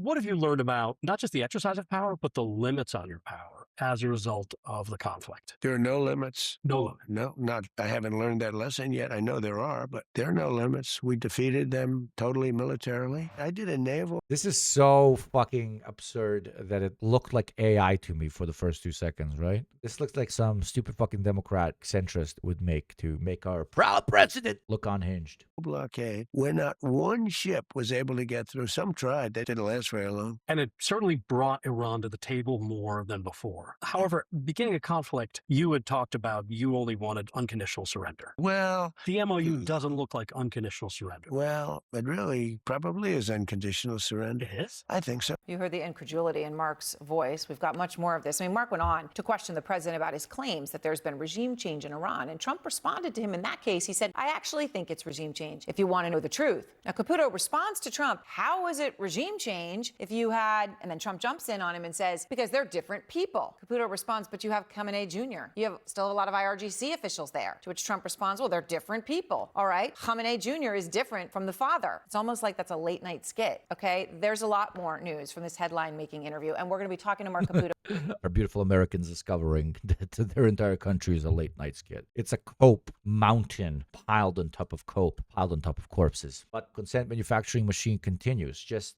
What have you learned about not just the exercise of power, but the limits on your power as a result of the conflict? There are no limits. No limit. No, not I haven't learned that lesson yet. I know there are, but there are no limits. We defeated them totally militarily. I did a naval This is so fucking absurd that it looked like AI to me for the first 2 seconds, right? This looks like some stupid fucking Democrat centrist would make to make our proud president look unhinged. blockade where not one ship was able to get through. Some tried. That didn't last very long. And it certainly brought Iran to the table more than before. However, beginning a conflict, you had talked about you only wanted unconditional surrender. Well, The MOU doesn't look like unconditional surrender. it really probably is unconditional surrender. It is? I think so. You heard the incredulity in Mark's voice. We've got much more of this. I mean, Mark went on to question the president about his claims that there's been regime change in Iran. And Trump responded to him in that case. He said, I actually think it's regime change, if you want to know the truth. Now, Caputo responds to Trump, how is it regime change if you had, and then Trump jumps in on him and says, because they're different people. Caputo responds, but you have Khamenei Jr. You still have a lot of IRGC officials there. To which Trump responds, well, they're different people. All right. Khamenei Jr. is different from the father. It's almost like that's a late night skit. Okay. There's a lot more news from this headline making interview. And we're going to be talking to Mark Caputo. Our beautiful Americans discovering that their entire country is a late night skit. It's a cope mountain piled on top of cope, piled on top of corpses. But consent manufacturing machine continues. Just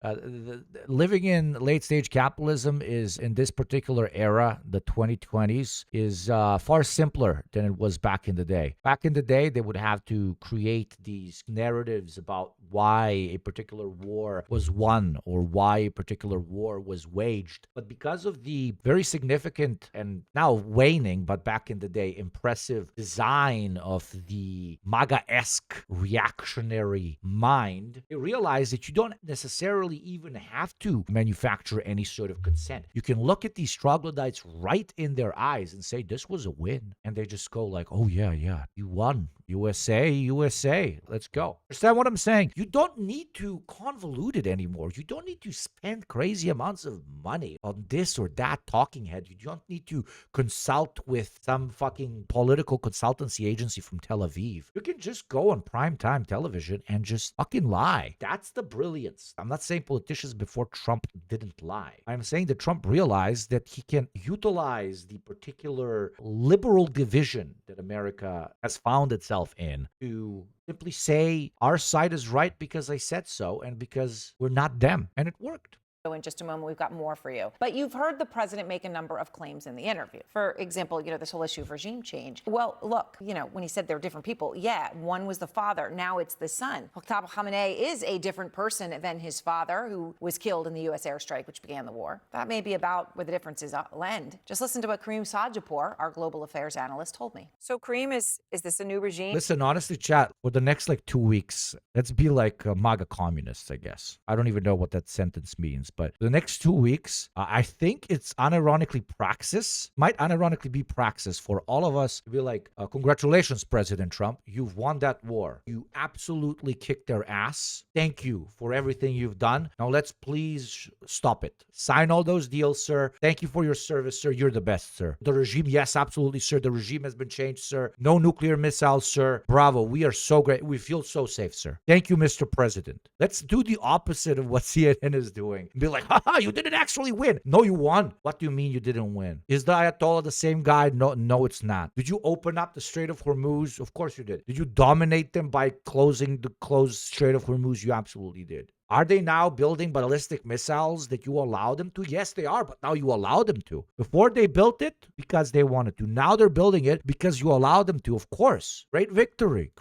living in late stage capitalism is, in this particular era, the 2020s, is far simpler than it was back in the day. Back in the day, they would have to create these narratives about why a particular war was won or why a particular war was waged. But because of the very significant and now waning, but back in the day, impressive design of the MAGA-esque reactionary mind, they realized that you don't necessarily even have to manufacture any sort of consent. You can look at these troglodytes right in their eyes and say, this was a win. And they just go like, oh yeah, you won. USA, let's go. Understand what I'm saying? You don't need to convolute it anymore. You don't need to spend crazy amounts of money on this or that talking head. You don't need to consult with some fucking political consultancy agency from Tel Aviv. You can just go on primetime television and just fucking lie. That's the brilliance. I'm not saying politicians before Trump didn't lie. I'm saying that Trump realized that he can utilize the particular liberal division that America has found itself in to simply say our side is right because I said so and because we're not them. And it worked. In just a moment, we've got more for you. But you've heard the president make a number of claims in the interview. For example, this whole issue of regime change. Well, look, when he said they're different people, yeah, one was the father, now it's the son. Mokhtar Khamenei is a different person than his father, who was killed in the U.S. airstrike, which began the war. That may be about where the differences end. Just listen to what Kareem Sadjapur, our global affairs analyst, told me. So, Kareem, is this a new regime? Listen, honestly, chat, for the next 2 weeks, let's be like MAGA communists, I guess. I don't even know what that sentence means. But the next 2 weeks, I think it's unironically praxis, might unironically be praxis for all of us to be like, congratulations, President Trump. You've won that war. You absolutely kicked their ass. Thank you for everything you've done. Now let's please stop it. Sign all those deals, sir. Thank you for your service, sir. You're the best, sir. The regime, yes, absolutely, sir. The regime has been changed, sir. No nuclear missiles, sir. Bravo. We are so great. We feel so safe, sir. Thank you, Mr. President. Let's do the opposite of what CNN is doing. Be like, haha, you didn't actually win. No, you won. What do you mean you didn't win? Is the Ayatollah the same guy? No, it's not. Did you open up the Strait of Hormuz? Of course you did. Did you dominate them by closing the closed Strait of Hormuz? You absolutely did. Are they now building ballistic missiles that you allow them to? Yes, they are, but now you allow them to. Before they built it, because they wanted to. Now they're building it because you allow them to, of course. Great victory,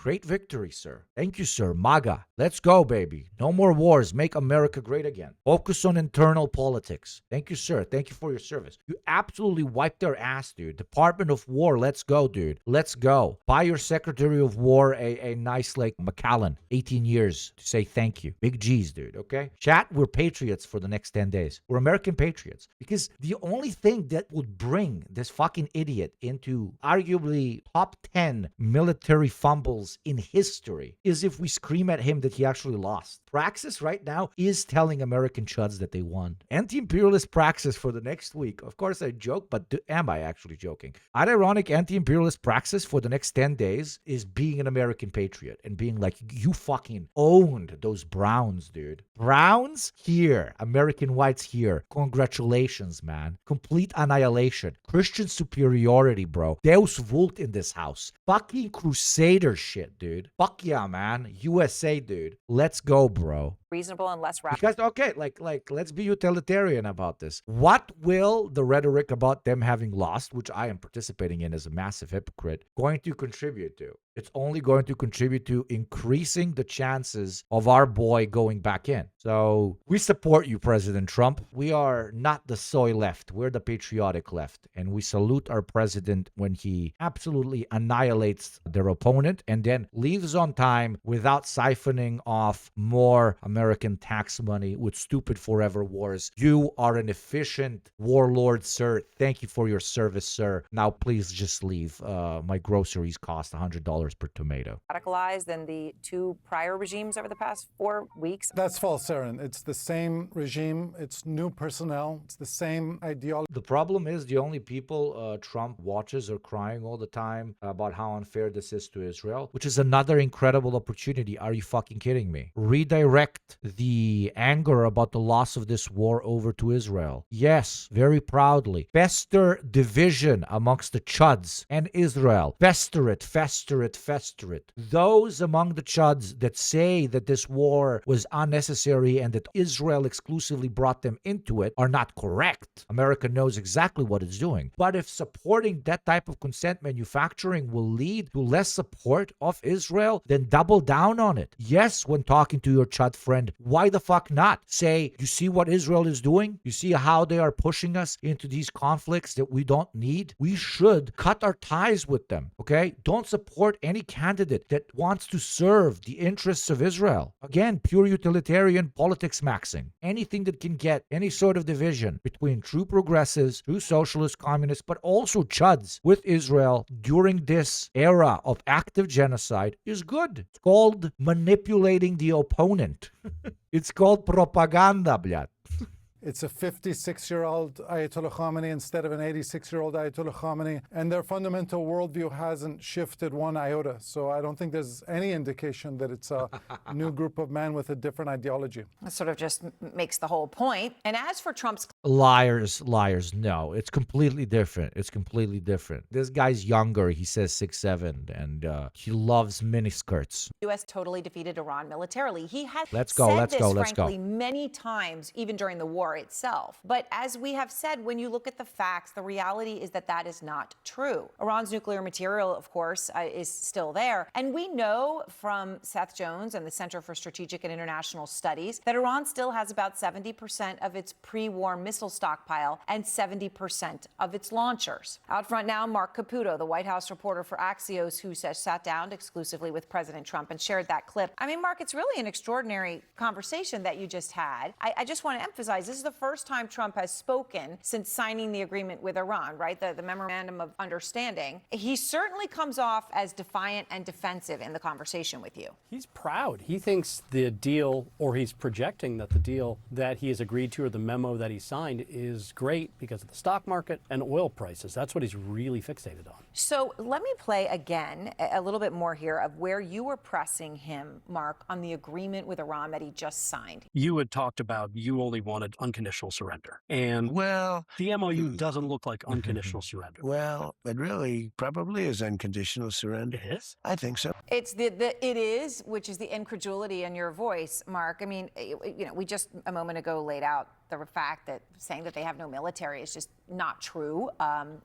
sir. Thank you, sir. MAGA. Let's go, baby. No more wars. Make America great again. Focus on internal politics. Thank you, sir. Thank you for your service. You absolutely wiped their ass, dude. Department of War, let's go, dude. Let's go. Buy your Secretary of War a nice, McAllen, 18 years to say thank you. Big G's, dude. Okay? Chat, we're patriots for the next 10 days. We're American patriots. Because the only thing that would bring this fucking idiot into arguably top 10 military fumbles in history is if we scream at him that he actually lost. Praxis right now is telling American chuds that they won. Anti-imperialist praxis for the next week. Of course, I joke, but am I actually joking? Ironic anti-imperialist praxis for the next 10 days is being an American patriot and being like, you fucking owned those Browns, dude. dude. Browns here. American whites here. Congratulations, man. Complete annihilation. Christian superiority, bro. Deus Vult in this house. Fucking Crusader shit, dude. Fuck yeah, man. USA, dude. Let's go, bro. Reasonable and less Because okay, let's be utilitarian about this. What will the rhetoric about them having lost, which I am participating in as a massive hypocrite, going to contribute to? It's only going to contribute to increasing the chances of our boy going back in. So we support you, President Trump. We are not the soy left. We're the patriotic left. And we salute our president when he absolutely annihilates their opponent and then leaves on time without siphoning off more American tax money with stupid forever wars. You are an efficient warlord, sir. Thank you for your service, sir. Now please just leave. My groceries cost $100 per tomato. radicalized than the two prior regimes over the past 4 weeks. That's false, Aaron. It's the same regime. It's new personnel. It's the same ideology. The problem is the only people Trump watches are crying all the time about how unfair this is to Israel, which is another incredible opportunity. Are you fucking kidding me? Redirect the anger about the loss of this war over to Israel. Yes, very proudly. Fester division amongst the Chuds and Israel. Fester it, fester it, fester it. Those among the Chuds that say that this war was unnecessary and that Israel exclusively brought them into it are not correct. America knows exactly what it's doing. But if supporting that type of consent manufacturing will lead to less support of Israel, then double down on it. Yes, when talking to your Chud friend, why the fuck not? Say, you see what Israel is doing? You see how they are pushing us into these conflicts that we don't need? We should cut our ties with them, okay? Don't support any candidate that wants to serve the interests of Israel. Again, pure utilitarian politics maxing. Anything that can get any sort of division between true progressives, true socialists, communists, but also Chuds with Israel during this era of active genocide is good. It's called manipulating the opponent. It's called propaganda, blyat. It's a 56-year-old Ayatollah Khamenei instead of an 86-year-old Ayatollah Khamenei, and their fundamental worldview hasn't shifted one iota. So I don't think there's any indication that it's a new group of men with a different ideology. That sort of just makes the whole point. And as for Trump's Liars. No, it's completely different. It's completely different. This guy's younger. He says 6'7", and he loves miniskirts. U.S. totally defeated Iran militarily. He has Let's go, said let's this, go, let's frankly, go. many times, even during the war itself. But as we have said, when you look at the facts, the reality is that that is not true. Iran's nuclear material, of course, is still there. And we know from Seth Jones and the Center for Strategic and International Studies that Iran still has about 70% of its pre-war missile stockpile and 70% of its launchers. Out front now, Mark Caputo, the White House reporter for Axios, who sat down exclusively with President Trump and shared that clip. I mean, Mark, it's really an extraordinary conversation that you just had. I just want to emphasize this is the first time Trump has spoken since signing the agreement with Iran, right? The memorandum of understanding. He certainly comes off as defiant and defensive in the conversation with you. He's proud. He thinks the deal, or he's projecting that the deal that he has agreed to or the memo that he signed is great because of the stock market and oil prices. That's what he's really fixated on. So let me play again a little bit more here of where you were pressing him, Mark, on the agreement with Iran that he just signed. You had talked about you only wanted unconditional surrender. And Well, the MOU doesn't look like unconditional surrender. well, it really probably is unconditional surrender. It is? I think so. It's the it is, which is the incredulity in your voice, Mark. I mean, you know, we just a moment ago laid out the fact that saying that they have no military is just not true.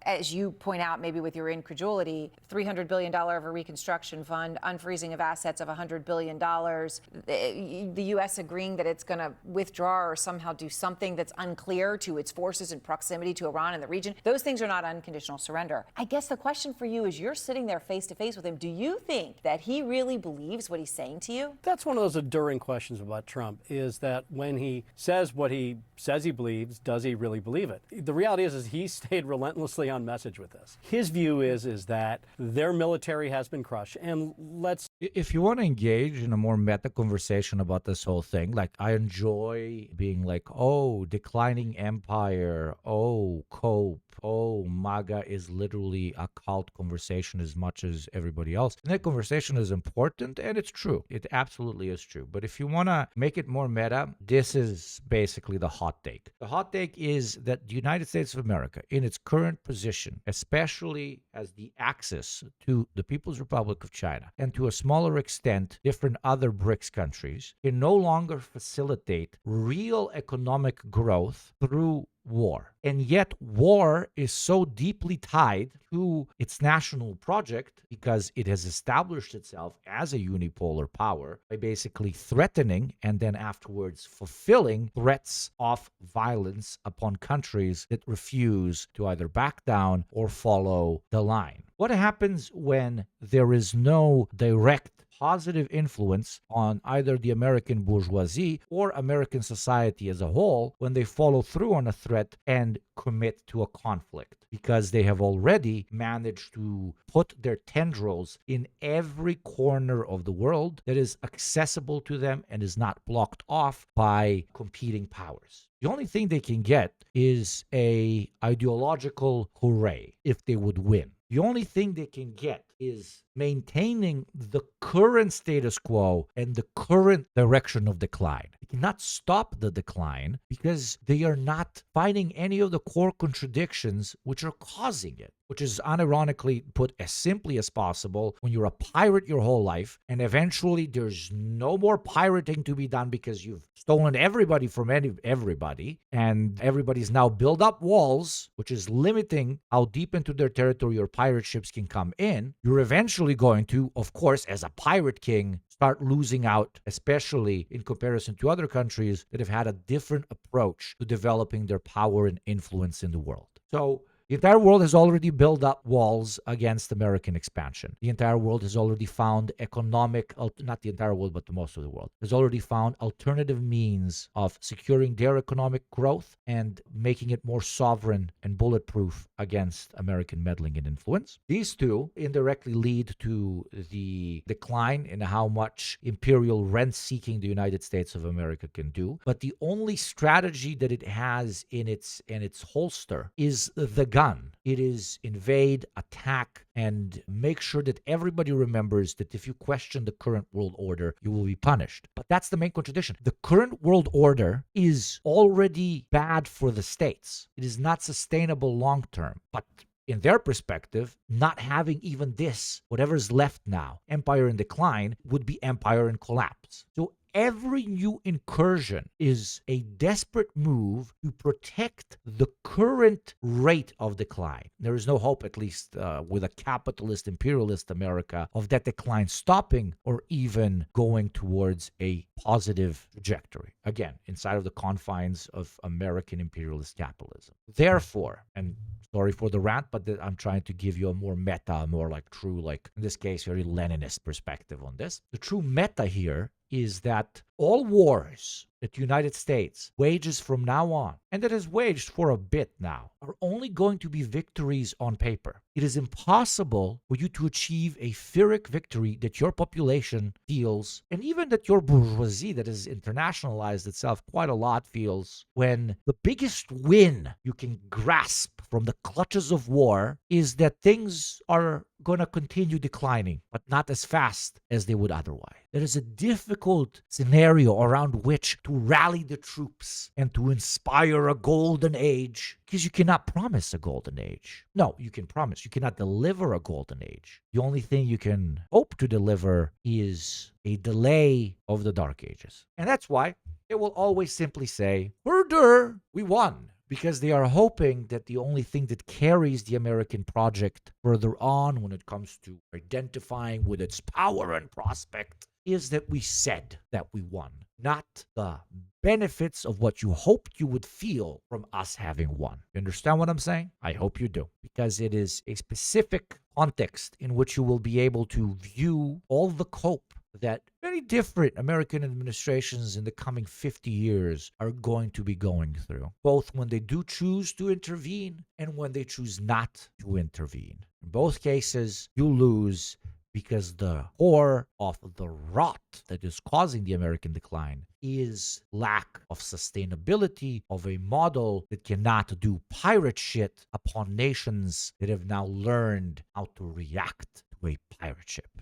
As you point out, maybe with your incredulity, $300 billion of a reconstruction fund, unfreezing of assets of $100 billion, the U.S. agreeing that it's going to withdraw or somehow do something that's unclear to its forces in proximity to Iran and the region. Those things are not unconditional surrender. I guess the question for you is you're sitting there face to face with him. Do you think that he really believes what he's saying to you? That's one of those enduring questions about Trump, is that when he says what he says he believes, does he really believe it? The reality is he stayed relentlessly on message with this. His view is that their military has been crushed, and let's If you want to engage in a more meta conversation about this whole thing, like I enjoy being like, oh, declining empire, oh, cope, oh, MAGA is literally a cult conversation as much as everybody else. And that conversation is important, and it's true. It absolutely is true. But if you want to make it more meta, this is basically the hot take. The hot take is that the United States of America, in its current position, especially as the axis to the People's Republic of China, and to a smaller extent, different other BRICS countries, can no longer facilitate real economic growth through war. And yet, war is so deeply tied to its national project because it has established itself as a unipolar power by basically threatening and then afterwards fulfilling threats of violence upon countries that refuse to either back down or follow the line. What happens when there is no direct positive influence on either the American bourgeoisie or American society as a whole when they follow through on a threat and commit to a conflict, because they have already managed to put their tendrils in every corner of the world that is accessible to them and is not blocked off by competing powers. The only thing they can get is a ideological hooray if they would win. The only thing they can get is maintaining the current status quo and the current direction of decline. They cannot stop the decline because they are not finding any of the core contradictions which are causing it, which is unironically put as simply as possible. When you're a pirate your whole life and eventually there's no more pirating to be done because you've stolen everybody from everybody, and everybody's now built up walls, which is limiting how deep into their territory your pirate ships can come in, you're eventually going to, of course, as a pirate king, start losing out, especially in comparison to other countries that have had a different approach to developing their power and influence in the world. So the entire world has already built up walls against American expansion. The entire world has already found not the entire world, but the most of the world, has already found alternative means of securing their economic growth and making it more sovereign and bulletproof against American meddling and influence. These two indirectly lead to the decline in how much imperial rent-seeking the United States of America can do. But the only strategy that it has in its holster is the gun. It is invade, attack, and make sure that everybody remembers that if you question the current world order, you will be punished. But that's the main contradiction. The current world order is already bad for the states. It is not sustainable long term. But in their perspective, not having even this, whatever's left now, empire in decline, would be empire in collapse. So every new incursion is a desperate move to protect the current rate of decline. There is no hope, at least with a capitalist, imperialist America, of that decline stopping or even going towards a positive trajectory. Again, inside of the confines of American imperialist capitalism. Therefore, and sorry for the rant, but I'm trying to give you a more meta, more like true, like in this case, very Leninist perspective on this. The true meta here is that all wars that the United States wages from now on, and that has waged for a bit now, are only going to be victories on paper. It is impossible for you to achieve a Pyrrhic victory that your population feels, and even that your bourgeoisie that has internationalized itself quite a lot feels, when the biggest win you can grasp from the clutches of war is that things are going to continue declining, but not as fast as they would otherwise. There is a difficult scenario around which to rally the troops and to inspire a golden age, because you cannot promise a golden age. No, you can promise. You cannot deliver a golden age. The only thing you can hope to deliver is a delay of the Dark Ages. And that's why they will always simply say, "Murder, we won." Because they are hoping that the only thing that carries the American project further on when it comes to identifying with its power and prospect is that we said that we won, not the benefits of what you hoped you would feel from us having won. You understand what I'm saying? I hope you do, because it is a specific context in which you will be able to view all the cope that very different American administrations in the coming 50 years are going to be going through, both when they do choose to intervene and when they choose not to intervene. In both cases, you lose because the core of the rot that is causing the American decline is lack of sustainability of a model that cannot do pirate shit upon nations that have now learned how to react to a pirate ship.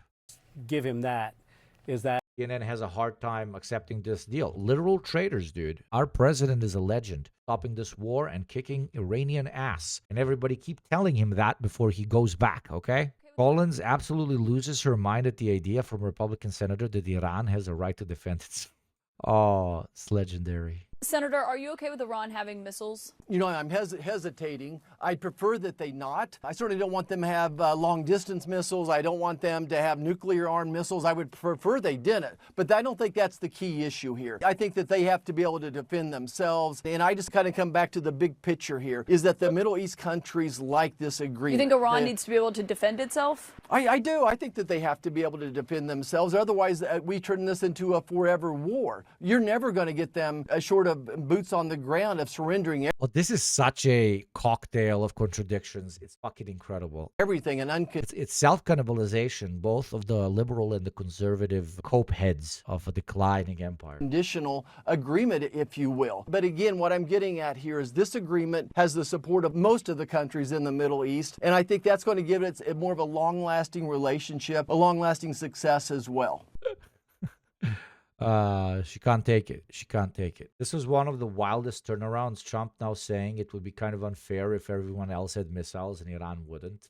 Give him that. Is that CNN has a hard time accepting this deal. Literal traitors, dude. Our president is a legend, stopping this war and kicking Iranian ass. And everybody keep telling him that before he goes back, okay? Collins absolutely loses her mind at the idea from Republican senator that Iran has a right to defend itself. Oh, it's legendary. Senator, are you okay with Iran having missiles? You know, I'm hesitating. I'd prefer that they not. I certainly don't want them to have long-distance missiles. I don't want them to have nuclear-armed missiles. I would prefer they didn't. But I don't think that's the key issue here. I think that they have to be able to defend themselves. And I just kind of come back to the big picture here, is that the Middle East countries like this agreement. You think Iran needs to be able to defend itself? I do. I think that they have to be able to defend themselves. Otherwise, we turn this into a forever war. You're never going to get them short of boots on the ground of surrendering Well, this is such a cocktail of contradictions. It's fucking incredible. everything and It's self-cannibalization, both of the liberal and the conservative cope heads of a declining empire. unconditional agreement, if you will. But again, what I'm getting at here is this agreement has the support of most of the countries in the Middle East, and I think that's going to give it more of a long-lasting relationship, a long-lasting success as well. She can't take it. She can't take it. This was one of the wildest turnarounds. Trump now saying it would be kind of unfair if everyone else had missiles and Iran wouldn't.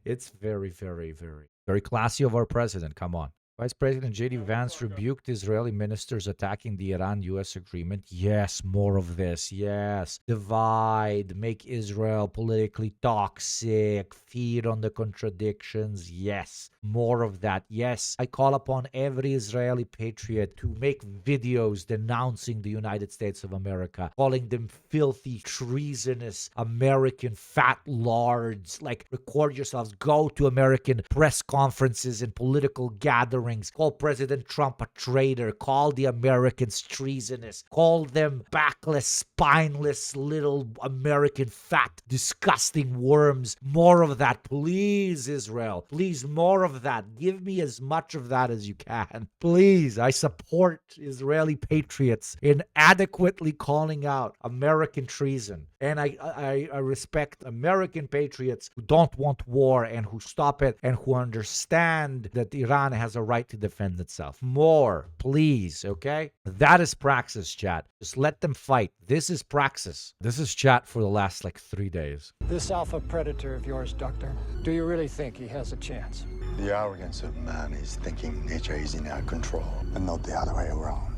It's very, very, very, very classy of our president. Come on. Vice President J.D. Vance rebuked Israeli ministers attacking the Iran-U.S. agreement. Yes, more of this. Yes. Divide, make Israel politically toxic, feed on the contradictions. Yes. More of that. Yes. I call upon every Israeli patriot to make videos denouncing the United States of America, calling them filthy, treasonous American fat lords. Like, record yourselves. Go to American press conferences and political gatherings. Call President Trump a traitor. Call the Americans treasonous. Call them backless, spineless, little American fat, disgusting worms. More of that, please, Israel. Please, more of that. Give me as much of that as you can. Please, I support Israeli patriots in adequately calling out American treason. And I respect American patriots who don't want war and who stop it and who understand that Iran has a right to defend itself. More, please, okay? That is praxis, chat. Just let them fight. This is praxis. This is chat for the last 3 days. This alpha predator of yours, Doctor, do you really think he has a chance? The arrogance of man is thinking nature is in our control and not the other way around.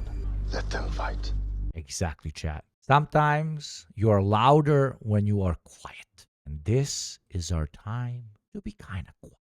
Let them fight. Exactly, chat. Sometimes you are louder when you are quiet. And this is our time to be kind of quiet.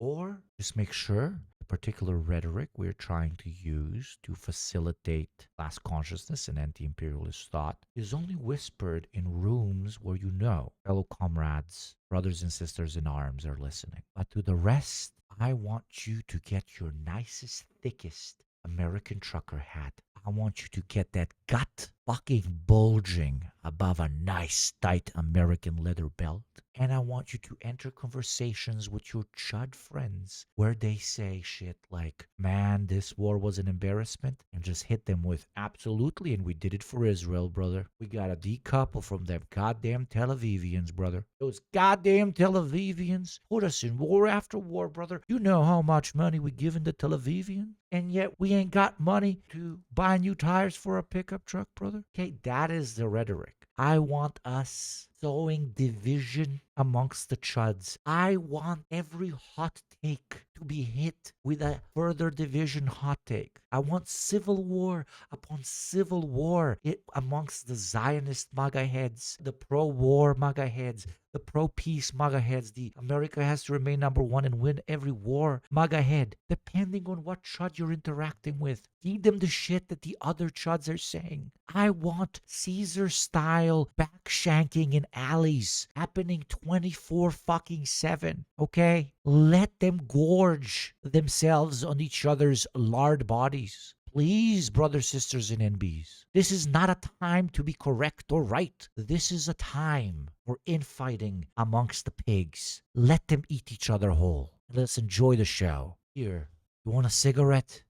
Or just make sure the particular rhetoric we're trying to use to facilitate class consciousness and anti-imperialist thought is only whispered in rooms where you know fellow comrades, brothers and sisters in arms are listening. But to the rest, I want you to get your nicest, thickest American trucker hat. I want you to get that gut fucking bulging above a nice, tight American leather belt. And I want you to enter conversations with your chud friends where they say shit like, man, this war was an embarrassment, and just hit them with absolutely, and we did it for Israel, brother. We gotta decouple from them goddamn Tel Avivians, brother. Those goddamn Tel Avivians put us in war after war, brother. You know how much money we given the Tel Avivians? And yet we ain't got money to buy new tires for a pickup truck, brother. Okay, that is the rhetoric. I want us sowing division amongst the chuds. I want every hot take to be hit with a further division hot take. I want civil war upon civil war amongst the Zionist MAGA heads, the pro-war MAGA heads, the pro-peace MAGA heads, the America has to remain number one and win every war MAGA head, depending on what chud you're interacting with. Feed them the shit that the other chuds are saying. I want Caesar-style back-shanking in alleys happening 24-7, okay? Let them gorge themselves on each other's lard bodies. Please, brothers, sisters, and NBs, this is not a time to be correct or right. This is a time for infighting amongst the pigs. Let them eat each other whole. and let's enjoy the show. Here, you want a cigarette?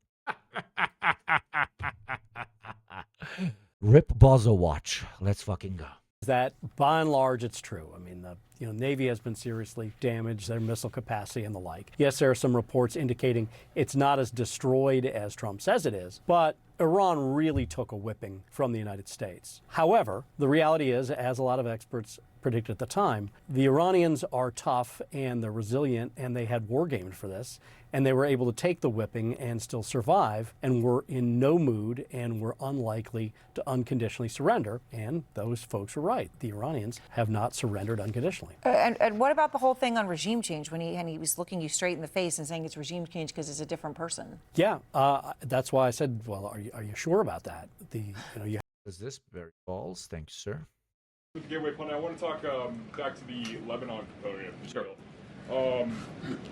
Rip Bozo watch. Let's fucking go. That by and large it's true. I mean, the Navy has been seriously damaged, their missile capacity and the like. Yes, there are some reports indicating it's not as destroyed as Trump says it is, but Iran really took a whipping from the United States. However, the reality is, as a lot of experts predicted at the time, the Iranians are tough and they're resilient, and they had war games for this, and they were able to take the whipping and still survive, and were in no mood and were unlikely to unconditionally surrender. And those folks were right. The Iranians have not surrendered unconditionally. And what about the whole thing on regime change when he was looking you straight in the face and saying it's regime change because it's a different person? Yeah, that's why I said, well, are you sure about that? Is this very false? Thank you, sir. With the Gateway Pundit, I want to talk back to the Lebanon component of the deal.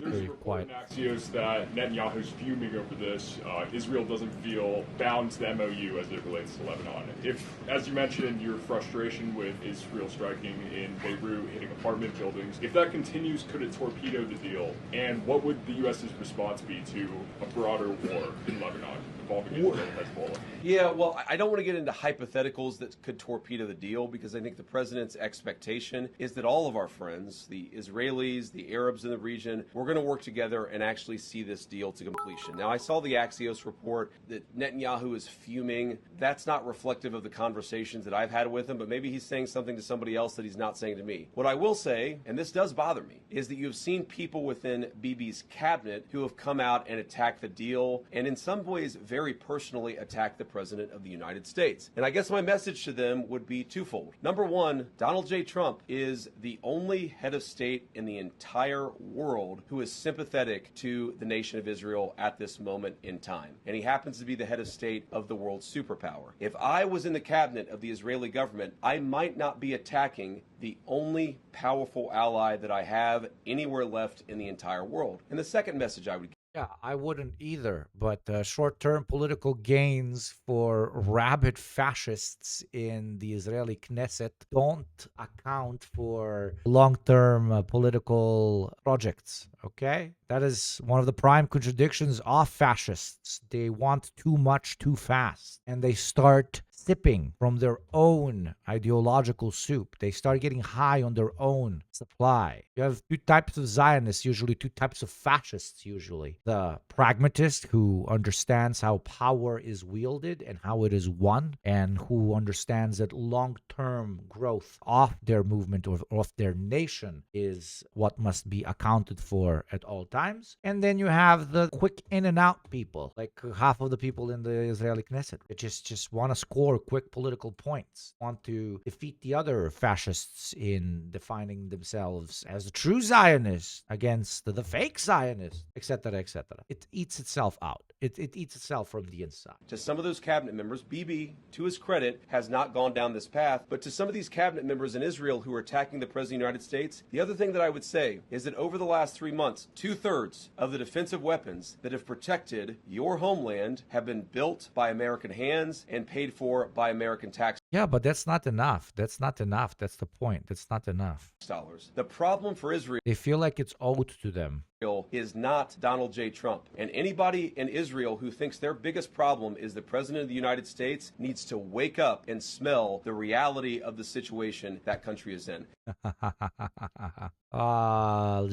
There's a report in Axios that Netanyahu's fuming over this. Israel doesn't feel bound to the MOU as it relates to Lebanon. If, as you mentioned, your frustration with Israel striking in Beirut, hitting apartment buildings, if that continues, could it torpedo the deal? And what would the U.S.'s response be to a broader war in Lebanon involving Israel and Hezbollah? Yeah, well, I don't want to get into hypotheticals that could torpedo the deal, because I think the president's expectation is that all of our friends, the Israelis, the Arabs in the region, we're going to work together and actually see this deal to completion. Now, I saw the Axios report that Netanyahu is fuming. That's not reflective of the conversations that I've had with him, but maybe he's saying something to somebody else that he's not saying to me. What I will say, and this does bother me, is that you have seen people within Bibi's cabinet who have come out and attacked the deal, and in some ways very personally attacked the President of the United States. And I guess my message to them would be twofold. Number one, Donald J. Trump is the only head of state in the entire world who is sympathetic to the nation of Israel at this moment in time. And he happens to be the head of state of the world's superpower. If I was in the cabinet of the Israeli government, I might not be attacking the only powerful ally that I have anywhere left in the entire world. And the second message I would Yeah, I wouldn't either. But short-term political gains for rabid fascists in the Israeli Knesset don't account for long-term political projects, okay? That is one of the prime contradictions of fascists. They want too much too fast, and they start sipping from their own ideological soup. They start getting high on their own supply. You have two types of Zionists, usually two types of fascists, usually. The pragmatist who understands how power is wielded and how it is won, and who understands that long-term growth of their movement or of their nation is what must be accounted for at all times. And then you have the quick in and out people, like half of the people in the Israeli Knesset, that just want to score quick political points, want to defeat the other fascists in defining themselves as the true Zionists against the fake Zionists, etc., etc. It eats itself out. It eats itself from the inside. to some of those cabinet members, Bibi, to his credit, has not gone down this path, but to some of these cabinet members in Israel who are attacking the President of the United States, the other thing that I would say is that over the last 3 months, 2/3 of the defensive weapons that have protected your homeland have been built by American hands and paid for by American tax Yeah, but that's not enough. That's not enough. That's the point. That's not enough. dollars. The problem for Israel They feel like it's owed to them. is not Donald J. Trump. And anybody in Israel who thinks their biggest problem is the President of the United States needs to wake up and smell the reality of the situation that country is in.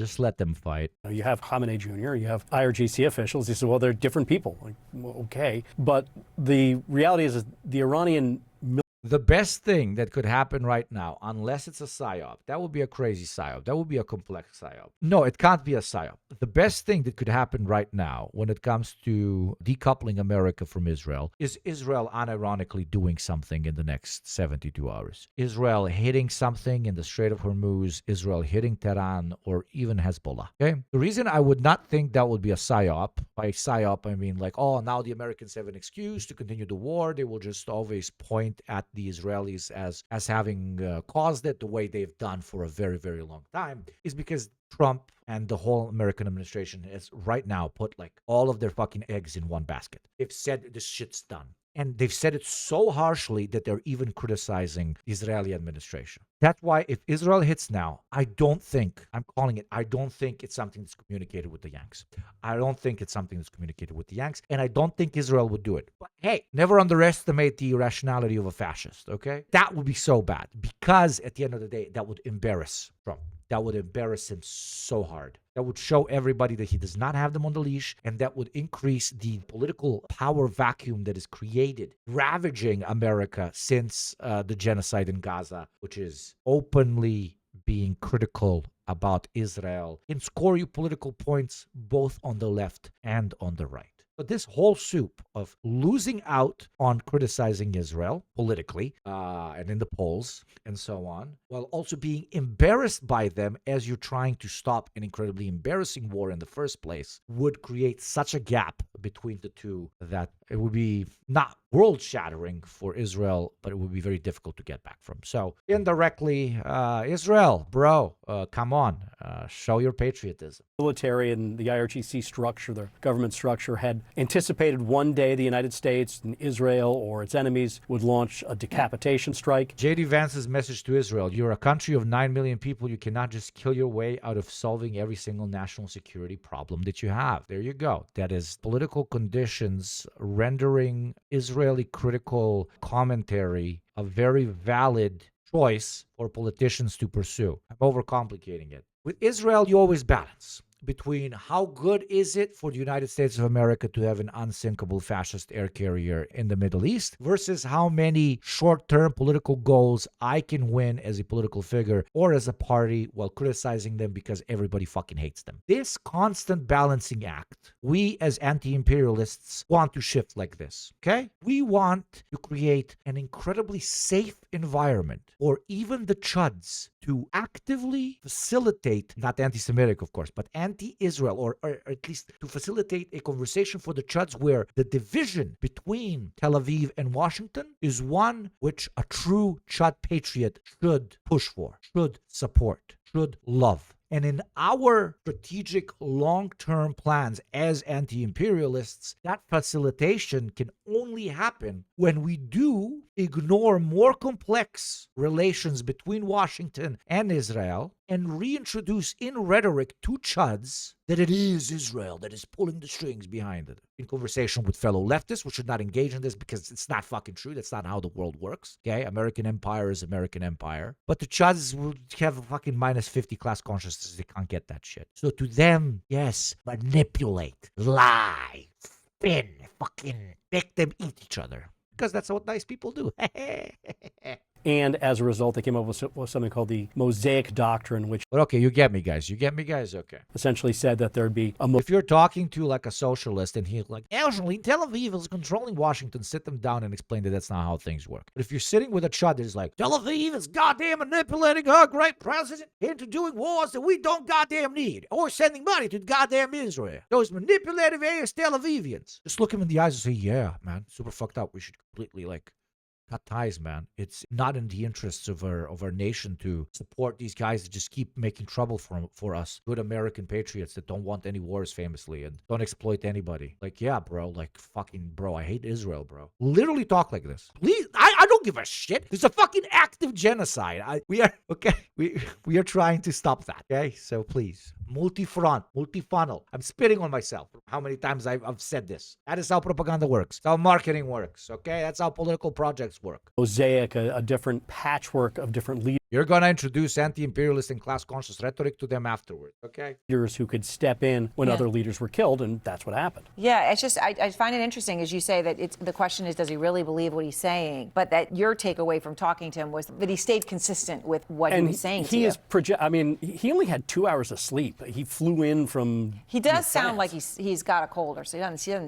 Just let them fight. You have Khamenei Jr., you have IRGC officials. You say, well, they're different people. Like, well, okay. But the reality is the Iranian The best thing that could happen right now, unless it's a psyop, that would be a crazy psyop. That would be a complex psyop. No, it can't be a psyop. The best thing that could happen right now when it comes to decoupling America from Israel is Israel unironically doing something in the next 72 hours. Israel hitting something in the Strait of Hormuz, Israel hitting Tehran, or even Hezbollah. Okay? The reason I would not think that would be a psyop, by psyop I mean like, oh, now the Americans have an excuse to continue the war. They will just always point at the Israelis as having caused it the way they've done for a very, very long time, is because Trump and the whole American administration has right now put like all of their fucking eggs in one basket. They've said this shit's done. And they've said it so harshly that they're even criticizing the Israeli administration. That's why if Israel hits now, I don't think it's something that's communicated with the Yanks. I don't think it's something that's communicated with the Yanks, and I don't think Israel would do it. But hey, never underestimate the irrationality of a fascist, okay? That would be so bad, because at the end of the day, that would embarrass Trump. That would embarrass him so hard. That would show everybody that he does not have them on the leash, and that would increase the political power vacuum that is created, ravaging America since the genocide in Gaza, which is openly being critical about Israel and score you political points both on the left and on the right. But this whole soup of losing out on criticizing Israel politically and in the polls and so on, while also being embarrassed by them as you're trying to stop an incredibly embarrassing war in the first place, would create such a gap between the two that it would be not world-shattering for Israel, but it would be very difficult to get back from. So indirectly, Israel, bro, come on, show your patriotism. Military and the IRGC structure, the government structure, had anticipated one day the United States and Israel or its enemies would launch a decapitation strike. J.D. Vance's message to Israel: you're a country of 9 million people. You cannot just kill your way out of solving every single national security problem that you have. There you go. That is political conditions rendering Israeli critical commentary a very valid choice for politicians to pursue. I'm overcomplicating it. With Israel, you always balance between how good is it for the United States of America to have an unsinkable fascist air carrier in the Middle East versus how many short-term political goals I can win as a political figure or as a party while criticizing them because everybody fucking hates them. This constant balancing act, we as anti-imperialists want to shift like this, okay? We want to create an incredibly safe environment for even the chuds to actively facilitate, not anti-Semitic, of course, but anti-Israel, or at least to facilitate a conversation for the chuds where the division between Tel Aviv and Washington is one which a true chud patriot should push for, should support, should love. And in our strategic long-term plans as anti-imperialists, that facilitation can only happen when we do ignore more complex relations between Washington and Israel and reintroduce in rhetoric to chuds that it is Israel that is pulling the strings behind it. In conversation with fellow leftists, we should not engage in this because it's not fucking true. That's not how the world works. Okay? American empire is American empire. But the chuds will have a fucking minus 50 class consciousness. They can't get that shit. So to them, yes, manipulate, lie, spin, fucking make them eat each other. Because that's what nice people do. And as a result, they came up with something called the Mosaic Doctrine, which... But okay, you get me, guys. You get me, guys? Okay. Essentially said that there'd be a... If you're talking to like a socialist and he's like, actually, Tel Aviv is controlling Washington, sit them down and explain that that's not how things work. But if you're sitting with a chud that's like, Tel Aviv is goddamn manipulating our great president into doing wars that we don't goddamn need, or sending money to goddamn Israel. Those manipulative ass Tel Avivians. Just look him in the eyes and say, yeah, man, super fucked up. We should completely cut ties, man. It's not in the interests of our nation to support these guys that just keep making trouble for us. Good American patriots that don't want any wars, famously, and don't exploit anybody. Like, yeah, bro, fucking bro, I hate Israel, bro. Literally talk like this. Please, I don't give a shit. It's a fucking active genocide. We are trying to stop that, okay? So please, multi-front, multi-funnel. I'm spitting on myself how many times I've said this. That is how propaganda works. That's how marketing works, okay? That's how political projects work. Mosaic, a different patchwork of different leaders. You're going to introduce anti-imperialist and class-conscious rhetoric to them afterward, okay? Leaders who could step in when other leaders were killed, and that's what happened. Yeah, it's just, I find it interesting, as you say, that the question is, does he really believe what he's saying? But that your takeaway from talking to him was that he stayed consistent with what he was saying to you. I mean, he only had 2 hours of sleep. He flew in from... He does sound like he's got a cold, or so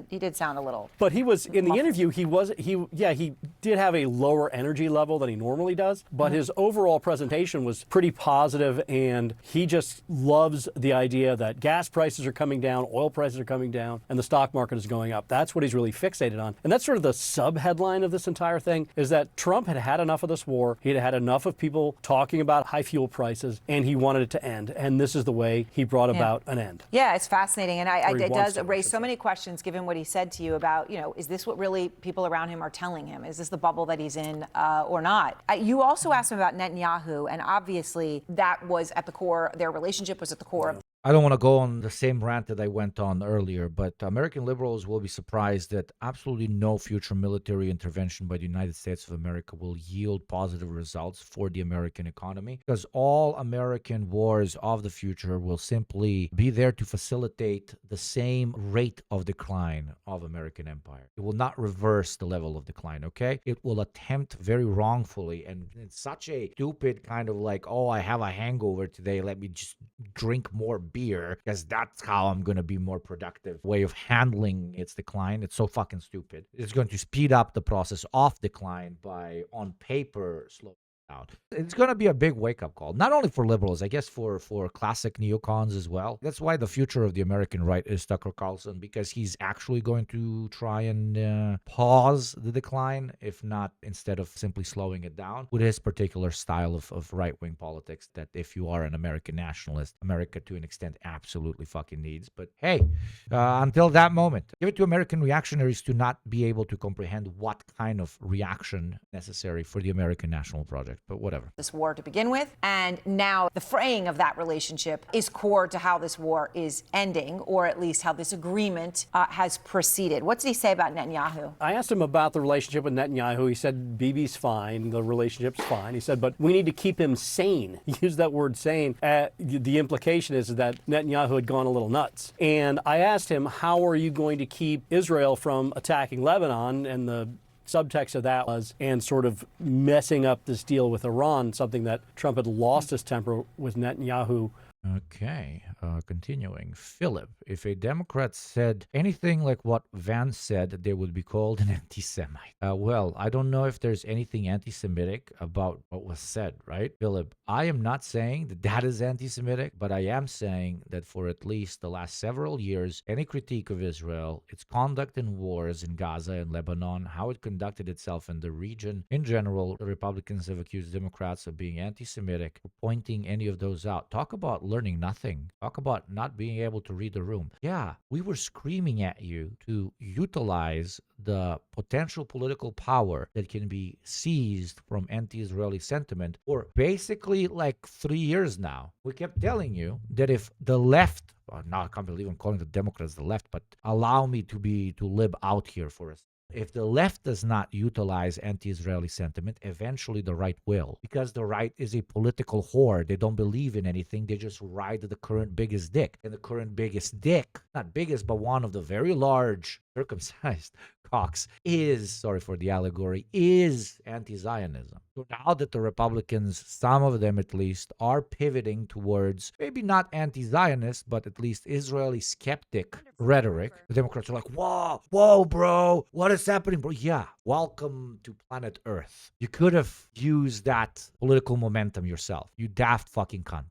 he did sound a little... But he was, in the interview, he did have a lower energy level than he normally does, but his overall presentation was pretty positive, and he just loves the idea that gas prices are coming down, oil prices are coming down, and the stock market is going up. That's what he's really fixated on. And that's sort of the sub-headline of this entire thing, is that Trump had had enough of this war. He'd had enough of people talking about high fuel prices, and he wanted it to end. And this is the way he brought about an end. Yeah, it's fascinating. And Or he it wants does to, I raise should so say. many questions given what he said to you about, is this what really people around him are telling him? Is this the bubble that he's in or not? You also asked him about Netanyahu, and obviously that was at the core, their relationship was at the core of. I don't want to go on the same rant that I went on earlier, but American liberals will be surprised that absolutely no future military intervention by the United States of America will yield positive results for the American economy, because all American wars of the future will simply be there to facilitate the same rate of decline of American empire. It will not reverse the level of decline, okay? It will attempt very wrongfully, and it's such a stupid kind of like, oh, I have a hangover today, let me just drink more beer because that's how I'm going to be more productive way of handling its decline. It's so fucking stupid. It's going to speed up the process of decline by, on paper, slow down. It's going to be a big wake-up call, not only for liberals, I guess for classic neocons as well. That's why the future of the American right is Tucker Carlson, because he's actually going to try and pause the decline, if not instead of simply slowing it down, with his particular style of right-wing politics that if you are an American nationalist, America to an extent absolutely fucking needs. But hey, until that moment, give it to American reactionaries to not be able to comprehend what kind of reaction necessary for the American national project. But whatever. This war to begin with, and now the fraying of that relationship is core to how this war is ending, or at least how this agreement has proceeded. What did he say about Netanyahu? I asked him about the relationship with Netanyahu. He said Bibi's fine, the relationship's fine. He said, but we need to keep him sane. He used that word sane. The implication is that Netanyahu had gone a little nuts. And I asked him, how are you going to keep Israel from attacking Lebanon? And the subtext of that was, and sort of messing up this deal with Iran, something that Trump had lost his temper with Netanyahu. Okay, continuing. Philip, if a Democrat said anything like what Vance said, they would be called an anti-Semite. Well, I don't know if there's anything anti-Semitic about what was said, right? Philip, I am not saying that that is anti-Semitic, but I am saying that for at least the last several years, any critique of Israel, its conduct in wars in Gaza and Lebanon, how it conducted itself in the region, in general, the Republicans have accused Democrats of being anti-Semitic, for pointing any of those out. Talk about learning nothing. Talk about not being able to read the room. Yeah, we were screaming at you to utilize the potential political power that can be seized from anti-Israeli sentiment for basically like 3 years now. We kept telling you that if the left, now I can't believe I'm calling the Democrats the left, but allow me to live out here for a second. If the left does not utilize anti-Israeli sentiment, eventually the right will. Because the right is a political whore. They don't believe in anything. They just ride the current biggest dick. And the current biggest dick, not biggest, but one of the very large circumcised cocks is, sorry for the allegory, is anti-Zionism. So now that the Republicans, some of them at least, are pivoting towards maybe not anti-Zionist, but at least Israeli skeptic rhetoric, the Democrats are like, whoa, bro, what is happening, bro? Yeah, welcome to planet Earth. You could have used that political momentum yourself, you daft fucking cunt.